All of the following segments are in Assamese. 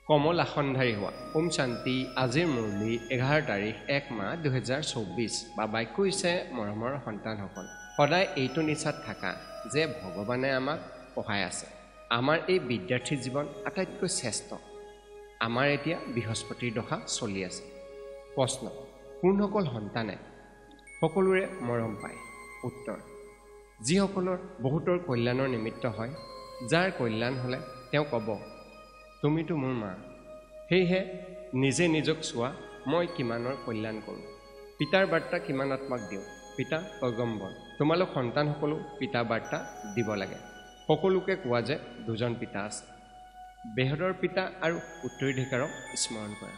কমল আসনধাৰী হোৱা। ওম শান্তি। আজিৰ মুৰলী 11 তাৰিখ 1 মাহ 2024। বাবাই কৈছে, মৰমৰ সন্তানসকল, সদায় এইটো নিচাত থাকা যে ভগৱানে আমাক পঢ়াই আছে। আমাৰ এই বিদ্যাৰ্থী জীৱন আটাইতকৈ শ্ৰেষ্ঠ। আমাৰ এতিয়া বৃহস্পতিৰ দশা চলি আছে। প্ৰশ্ন, কোনসকল সন্তানে সকলোৰে মৰম পায়? উত্তৰ, যিসকলৰ বহুতৰ কল্যাণৰ নিমিত্ত হয়। যাৰ কল্যাণ হ'লে তেওঁ ক'ব, তুমিতো মোৰ মা। সেয়েহে নিজে নিজক চোৱা, মই কিমানৰ কল্যাণ কৰোঁ। পিতাৰ বাৰ্তা কিমান আত্মাক দিওঁ। পিতা পয়গম্বৰ। তোমালোক সন্তানসকলো পিতা বাৰ্তা দিব লাগে। সকলোকে কোৱা যে দুজন পিতা আছে। বেহদৰ পিতা আৰু উত্তৰাধিকাৰক স্মৰণ কৰা।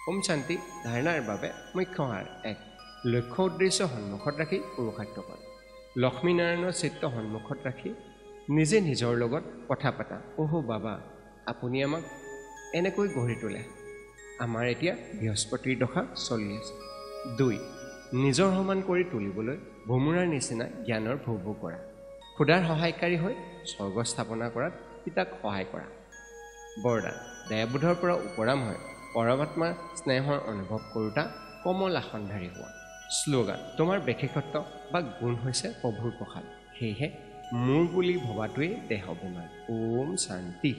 ওম শান্তি। ধাৰণাৰ বাবে মুখ্য সাৰ 1। লক্ষ্য উদ্দেশ্য সন্মুখত ৰাখি পুৰুষাৰ্থ কৰা। লক্ষ্মীনাৰায়ণৰ চিত্ৰ সন্মুখত ৰাখি নিজে নিজৰ লগত কথা পাতা। অহো বাবা, আপুনি আমাক এনেকৈ গঢ়ি তোলে। আমাৰ এতিয়া বৃহস্পতিৰ দশা চলি আছে। 2। নিজৰ সমান কৰি তুলিবলৈ ভোমোৰাৰ নিচিনা জ্ঞানৰ ভোগ কৰা। খুদাৰ সহায়কাৰী হৈ স্বৰ্গ স্থাপনা কৰাত পিতাক সহায় কৰা। বৰদান, দয়াবোধৰ পৰা উপৰাম হৈ পৰমাত্মাৰ স্নেহৰ অনুভৱ কৰোঁতা কমল আসনধাৰী হোৱা। শ্লোগান, তোমাৰ বিশেষত্ব বা গুণ হৈছে প্ৰভুৰ প্ৰসাদ। সেয়েহে মোৰ বুলি ভবাটোৱেই দেহ অভিমান। ওম শান্তি।